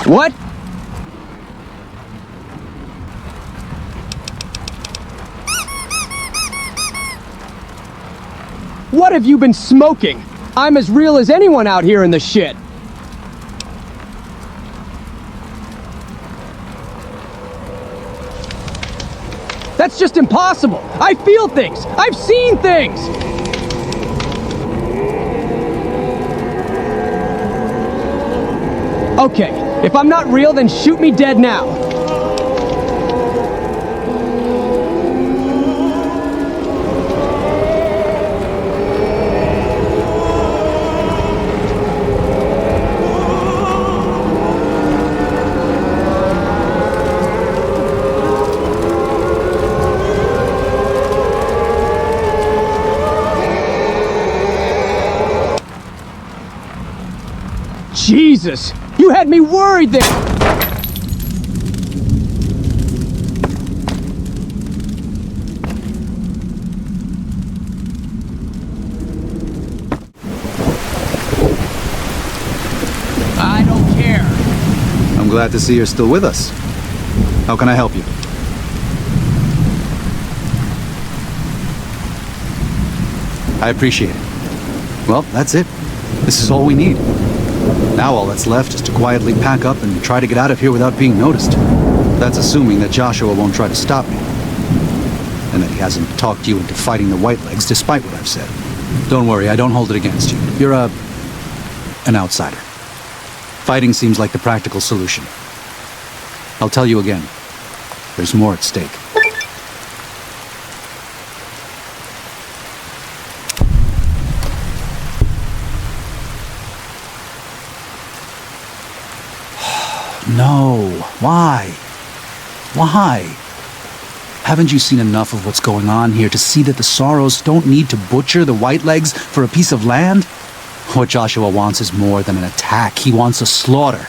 What? What have you been smoking? I'm as real as anyone out here in the shit. That's just impossible. I feel things. I've seen things. Okay, if I'm not real, then shoot me dead now. Jesus! You had me worried there! I don't care. I'm glad to see you're still with us. How can I help you? I appreciate it. Well, that's it. This is all we need. Now all that's left is to quietly pack up and try to get out of here without being noticed. That's assuming that Joshua won't try to stop me. And that he hasn't talked you into fighting the Whitelegs despite what I've said. Don't worry, I don't hold it against you. You're an outsider. Fighting seems like the practical solution. I'll tell you again. There's more at stake. No. Why? Why? Haven't you seen enough of what's going on here to see that the Sorrows don't need to butcher the Whitelegs for a piece of land? What Joshua wants is more than an attack. He wants a slaughter.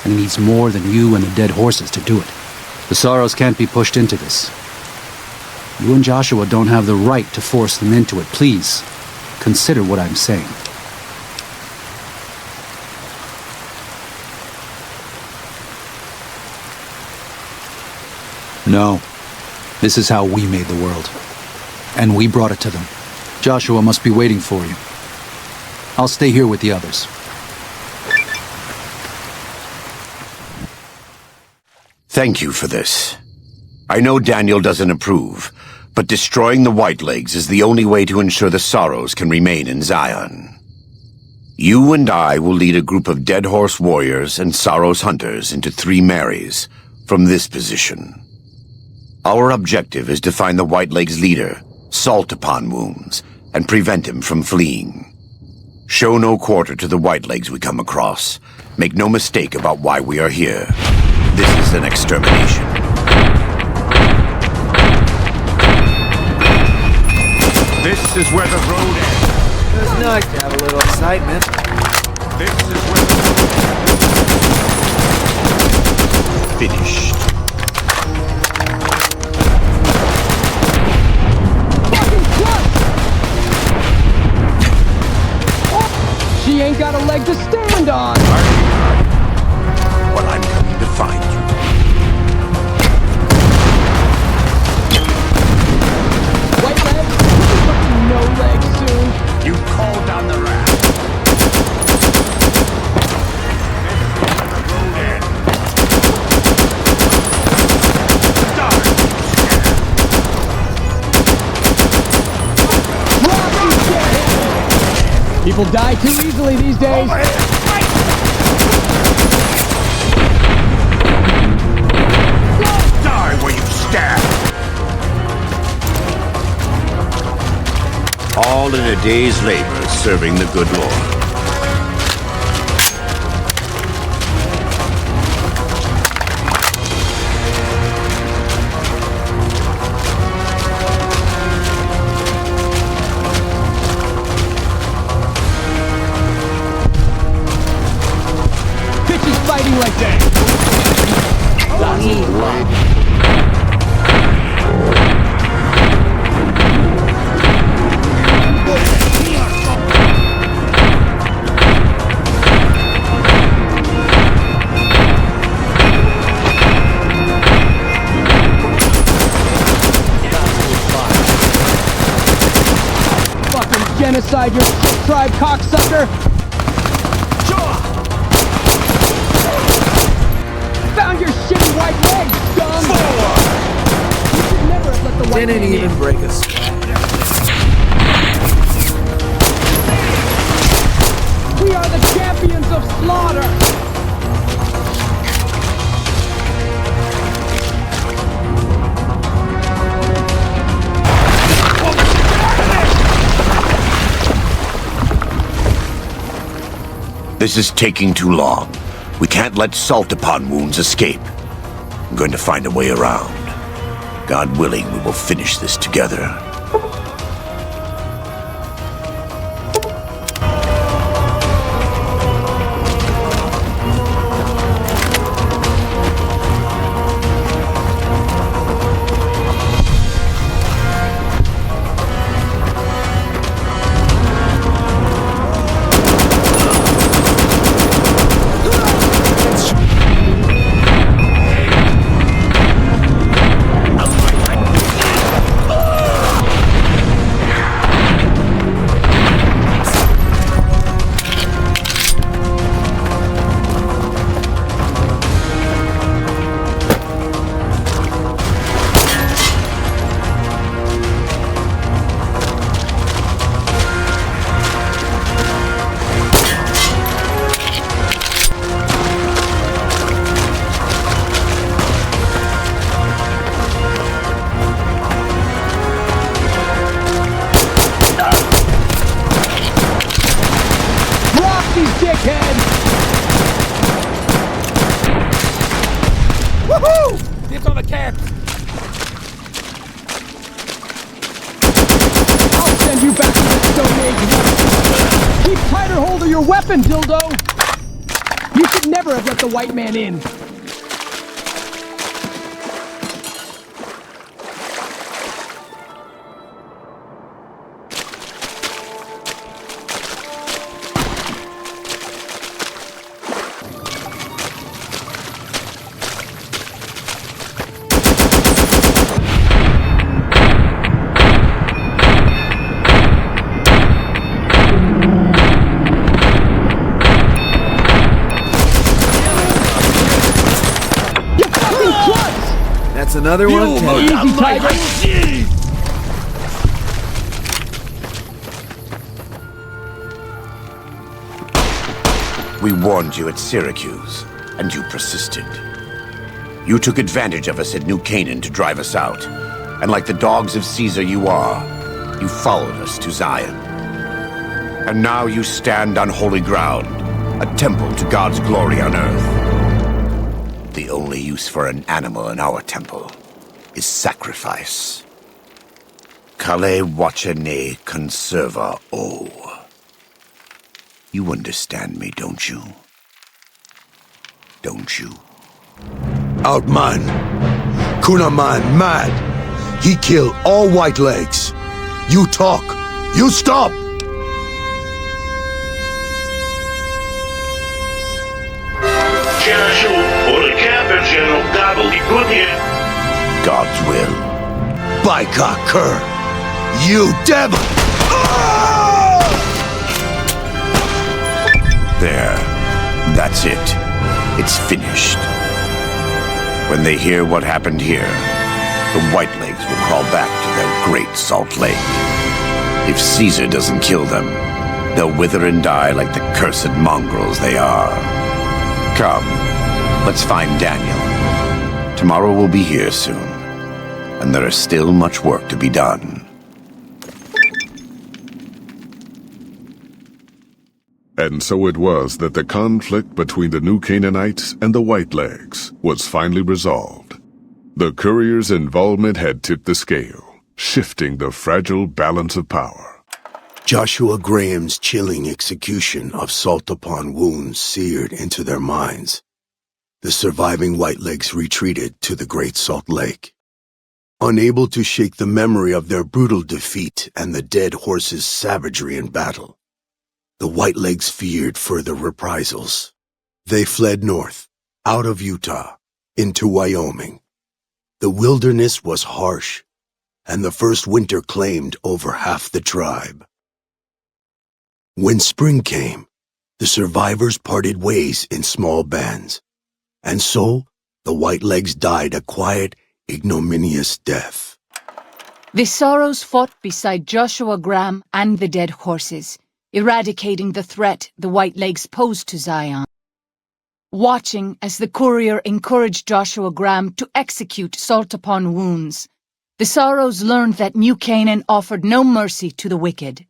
And he needs more than you and the dead horses to do it. The Sorrows can't be pushed into this. You and Joshua don't have the right to force them into it. Please, consider what I'm saying. No. This is how we made the world. And we brought it to them. Joshua must be waiting for you. I'll stay here with the others. Thank you for this. I know Daniel doesn't approve, but destroying the Whitelegs is the only way to ensure the Sorrows can remain in Zion. You and I will lead a group of Dead Horse warriors and Sorrows hunters into 3 Marys from this position. Our objective is to find the Whitelegs' leader, Salt Upon Wounds, and prevent him from fleeing. Show no quarter to the Whitelegs we come across. Make no mistake about why we are here. This is an extermination. This is where the road ends. It was nice to have a little excitement. This is where the... Finished. She ain't got a leg to stand on! Well, I'm coming to find you. White legs? Fucking no legs soon. You called down the wrath. People die too easily these days. Die where you stand. All in a day's labor serving the good Lord. Fighting like that. genocide, your shit tribe cocksucker! Found your shitty white leg, scum! You should never have let the white Didn't man even in. break a sweat. We are the champions of slaughter! This is taking too long. We can't let salt upon wounds escape. I'm going to find a way around. God willing, we will finish this together. Weapon, dildo! You should never have let the white man in. That's another one. Easy, Tiger. We warned you at Syracuse, and you persisted. You took advantage of us at New Canaan to drive us out, and like the dogs of Caesar you are, you followed us to Zion. And now you stand on holy ground, a temple to God's glory on earth. The only use for an animal in our temple is sacrifice. Kale wachane conserva o. You understand me, don't you? Don't you? Outman. Kunaman mad. He kill all white legs. You talk. You stop. God's will. By God, cur. You devil. There. That's it. It's finished. When they hear what happened here, the Whitelegs will crawl back to their great Salt Lake. If Caesar doesn't kill them, they'll wither and die like the cursed mongrels they are. Come, let's find Daniel. Tomorrow we'll be here soon, and there is still much work to be done. And so it was that the conflict between the New Canaanites and the Whitelegs was finally resolved. The courier's involvement had tipped the scale, shifting the fragile balance of power. Joshua Graham's chilling execution of salt upon wounds seared into their minds. The surviving Whitelegs retreated to the Great Salt Lake. Unable to shake the memory of their brutal defeat and the dead horse's savagery in battle, the Whitelegs feared further reprisals. They fled north, out of Utah, into Wyoming. The wilderness was harsh, and the first winter claimed over half the tribe. When spring came, the survivors parted ways in small bands, and so the Whitelegs died a quiet, ignominious death. The Sorrows fought beside Joshua Graham and the dead horses, eradicating the threat the Whitelegs posed to Zion. Watching as the courier encouraged Joshua Graham to execute Salt Upon Wounds, the Sorrows learned that New Canaan offered no mercy to the wicked.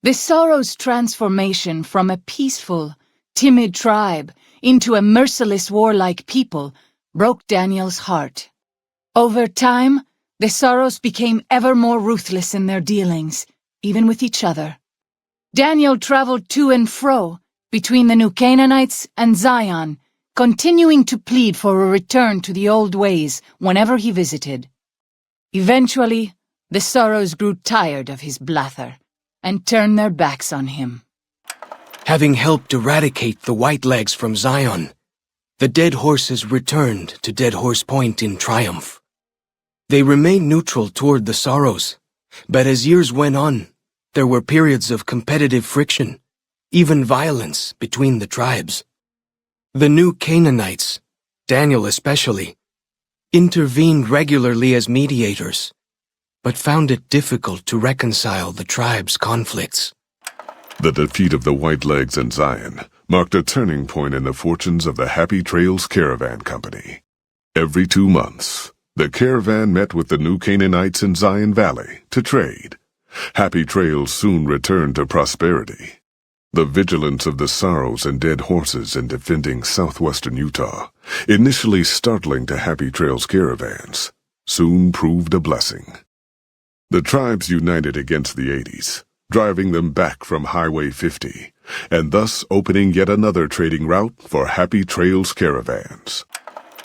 The Sorrows' transformation from a peaceful, timid tribe into a merciless, warlike people broke Daniel's heart. Over time, the Sorrows became ever more ruthless in their dealings, even with each other. Daniel traveled to and fro between the New Canaanites and Zion, continuing to plead for a return to the old ways whenever he visited. Eventually, the Sorrows grew tired of his blather and turned their backs on him. Having helped eradicate the Whitelegs from Zion, the dead horses returned to Dead Horse Point in triumph. They remained neutral toward the Sorrows, but as years went on, there were periods of competitive friction, even violence between the tribes. The New Canaanites, Daniel especially, intervened regularly as mediators, but found it difficult to reconcile the tribe's conflicts. The defeat of the Whitelegs in Zion marked a turning point in the fortunes of the Happy Trails Caravan Company. Every 2 months, the caravan met with the New Canaanites in Zion Valley to trade. Happy Trails soon returned to prosperity. The vigilance of the Sorrows and dead horses in defending southwestern Utah, initially startling to Happy Trails caravans, soon proved a blessing. The tribes united against the 80s, driving them back from Highway 50, and thus opening yet another trading route for Happy Trails caravans.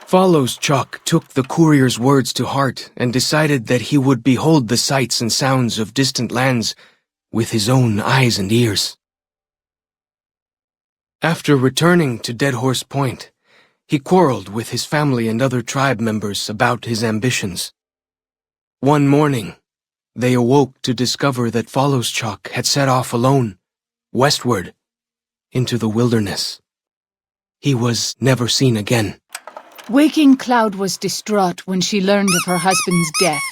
Follows Chuck took the courier's words to heart and decided that he would behold the sights and sounds of distant lands with his own eyes and ears. After returning to Dead Horse Point, he quarreled with his family and other tribe members about his ambitions. One morning, they awoke to discover that Follows Chuck had set off alone, westward, into the wilderness. He was never seen again. Waking Cloud was distraught when she learned of her husband's death,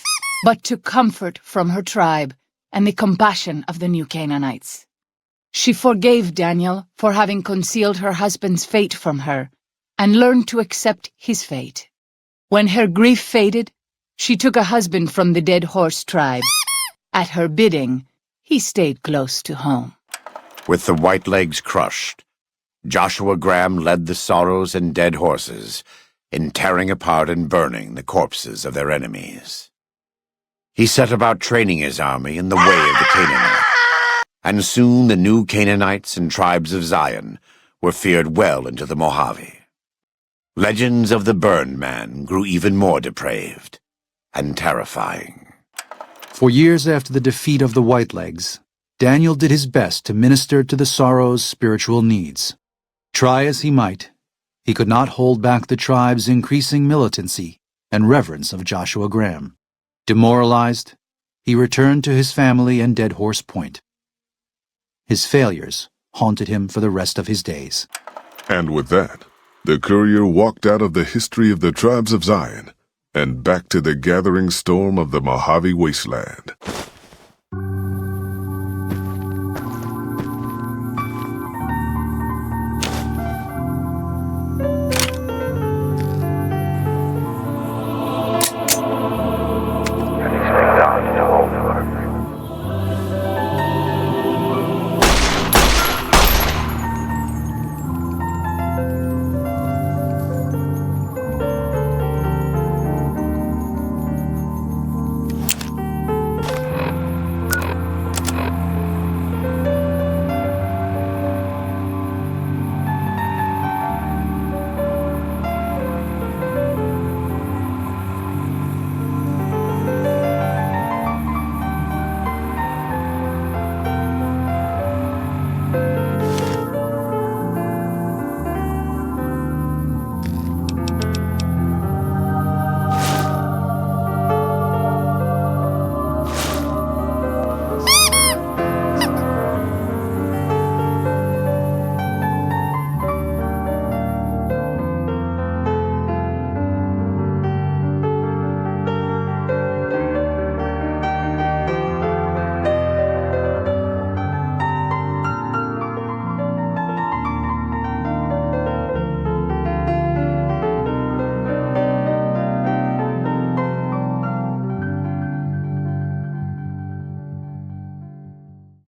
but took comfort from her tribe and the compassion of the New Canaanites. She forgave Daniel for having concealed her husband's fate from her, and learned to accept his fate. When her grief faded, she took a husband from the Dead Horse tribe. At her bidding, he stayed close to home. With the Whitelegs crushed, Joshua Graham led the Sorrows and dead horses in tearing apart and burning the corpses of their enemies. He set about training his army in the way of the Canaanites, and soon the New Canaanites and tribes of Zion were feared well into the Mojave. Legends of the Burned Man grew even more depraved and terrifying. For years after the defeat of the Whitelegs, Daniel did his best to minister to the Sorrows' spiritual needs. Try as he might, he could not hold back the tribe's increasing militancy and reverence of Joshua Graham. Demoralized, he returned to his family and Dead Horse Point. His failures haunted him for the rest of his days. And with that, the courier walked out of the history of the tribes of Zion and back to the gathering storm of the Mojave wasteland.